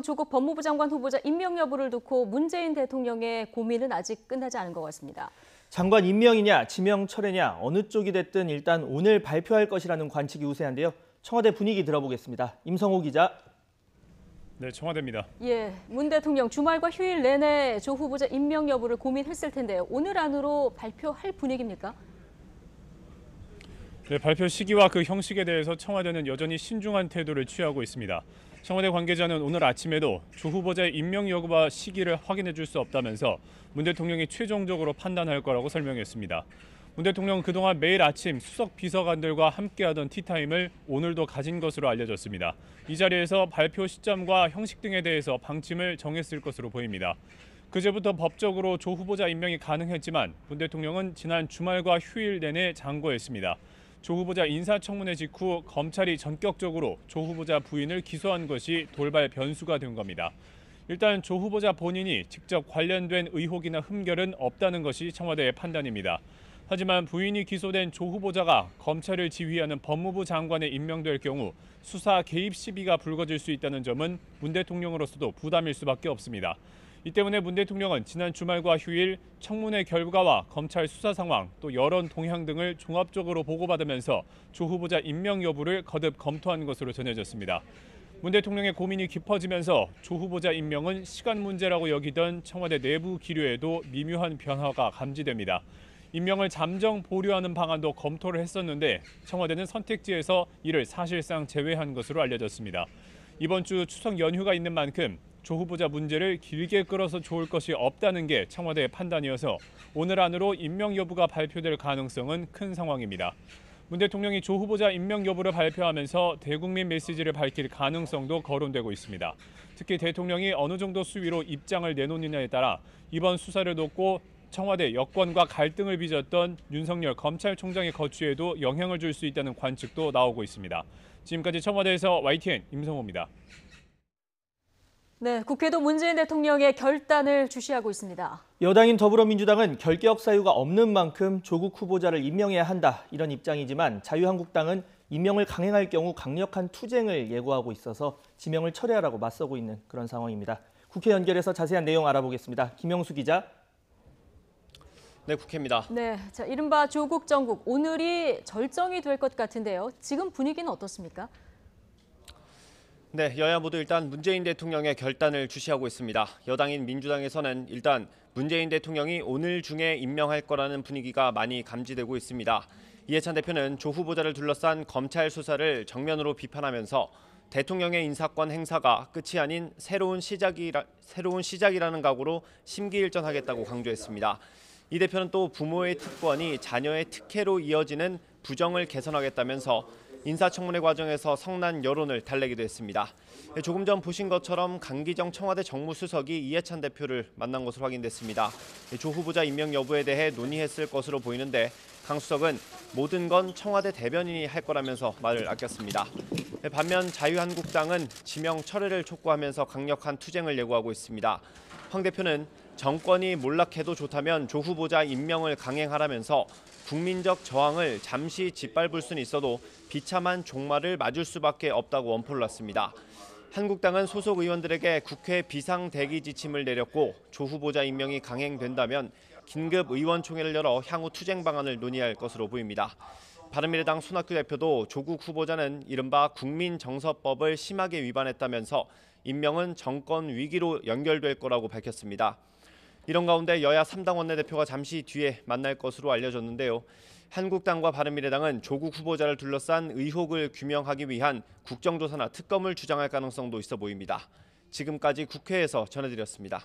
조국 법무부 장관 후보자 임명 여부를 두고 문재인 대통령의 고민은 아직 끝나지 않은 것 같습니다. 장관 임명이냐 지명 철회냐 어느 쪽이 됐든 일단 오늘 발표할 것이라는 관측이 우세한데요. 청와대 분위기 들어보겠습니다. 임성호 기자. 네, 청와대입니다. 문 대통령 주말과 휴일 내내 조 후보자 임명 여부를 고민했을 텐데요. 오늘 안으로 발표할 분위기입니까? 네, 발표 시기와 그 형식에 대해서 청와대는 여전히 신중한 태도를 취하고 있습니다. 청와대 관계자는 오늘 아침에도 조 후보자의 임명 여부와 시기를 확인해 줄 수 없다면서 문 대통령이 최종적으로 판단할 거라고 설명했습니다. 문 대통령은 그동안 매일 아침 수석 비서관들과 함께하던 티타임을 오늘도 가진 것으로 알려졌습니다. 이 자리에서 발표 시점과 형식 등에 대해서 방침을 정했을 것으로 보입니다. 그제부터 법적으로 조 후보자 임명이 가능했지만 문 대통령은 지난 주말과 휴일 내내 장고했습니다. 조 후보자 인사청문회 직후 검찰이 전격적으로 조 후보자 부인을 기소한 것이 돌발 변수가 된 겁니다. 일단 조 후보자 본인이 직접 관련된 의혹이나 흠결은 없다는 것이 청와대의 판단입니다. 하지만 부인이 기소된 조 후보자가 검찰을 지휘하는 법무부 장관에 임명될 경우 수사 개입 시비가 불거질 수 있다는 점은 문 대통령으로서도 부담일 수밖에 없습니다. 이 때문에 문 대통령은 지난 주말과 휴일 청문회 결과와 검찰 수사 상황 또 여론 동향 등을 종합적으로 보고받으면서 조 후보자 임명 여부를 거듭 검토한 것으로 전해졌습니다. 문 대통령의 고민이 깊어지면서 조 후보자 임명은 시간 문제라고 여기던 청와대 내부 기류에도 미묘한 변화가 감지됩니다. 임명을 잠정 보류하는 방안도 검토를 했었는데 청와대는 선택지에서 이를 사실상 제외한 것으로 알려졌습니다. 이번 주 추석 연휴가 있는 만큼 조 후보자 문제를 길게 끌어서 좋을 것이 없다는 게 청와대의 판단이어서 오늘 안으로 임명 여부가 발표될 가능성은 큰 상황입니다. 문 대통령이 조 후보자 임명 여부를 발표하면서 대국민 메시지를 밝힐 가능성도 거론되고 있습니다. 특히 대통령이 어느 정도 수위로 입장을 내놓느냐에 따라 이번 수사를 놓고 청와대 여권과 갈등을 빚었던 윤석열 검찰총장의 거취에도 영향을 줄 수 있다는 관측도 나오고 있습니다. 지금까지 청와대에서 YTN 임성호입니다. 네, 국회도 문재인 대통령의 결단을 주시하고 있습니다. 여당인 더불어민주당은 결격 사유가 없는 만큼 조국 후보자를 임명해야 한다 이런 입장이지만 자유한국당은 임명을 강행할 경우 강력한 투쟁을 예고하고 있어서 지명을 철회하라고 맞서고 있는 그런 상황입니다. 국회 연결해서 자세한 내용 알아보겠습니다. 김영수 기자. 네, 국회입니다. 네, 이른바 조국 정국 오늘이 절정이 될 것 같은데요. 지금 분위기는 어떻습니까? 네, 여야 모두 일단 문재인 대통령의 결단을 주시하고 있습니다. 여당인 민주당에서는 일단 문재인 대통령이 오늘 중에 임명할 거라는 분위기가 많이 감지되고 있습니다. 이해찬 대표는 조 후보자를 둘러싼 검찰 수사를 정면으로 비판하면서 대통령의 인사권 행사가 끝이 아닌 새로운 시작이라는 각오로 심기일전하겠다고 강조했습니다. 이 대표는 또 부모의 특권이 자녀의 특혜로 이어지는 부정을 개선하겠다면서 인사청문회 과정에서 성난 여론을 달래기도 했습니다. 조금 전 보신 것처럼 강기정 청와대 정무수석이 이해찬 대표를 만난 것으로 확인됐습니다. 조 후보자 임명 여부에 대해 논의했을 것으로 보이는데 강 수석은 모든 건 청와대 대변인이 할 거라면서 말을 아꼈습니다. 반면 자유한국당은 지명 철회를 촉구하면서 강력한 투쟁을 예고하고 있습니다. 황 대표는 정권이 몰락해도 좋다면 조 후보자 임명을 강행하라면서 국민적 저항을 잠시 짓밟을 수는 있어도 비참한 종말을 맞을 수밖에 없다고 원포를 놨습니다. 한국당은 소속 의원들에게 국회 비상대기 지침을 내렸고 조 후보자 임명이 강행된다면 긴급 의원총회를 열어 향후 투쟁 방안을 논의할 것으로 보입니다. 바른미래당 손학규 대표도 조국 후보자는 이른바 국민정서법을 심하게 위반했다면서 임명은 정권 위기로 연결될 거라고 밝혔습니다. 이런 가운데 여야 3당 원내대표가 잠시 뒤에 만날 것으로 알려졌는데요. 한국당과 바른미래당은 조국 후보자를 둘러싼 의혹을 규명하기 위한 국정조사나 특검을 주장할 가능성도 있어 보입니다. 지금까지 국회에서 전해드렸습니다.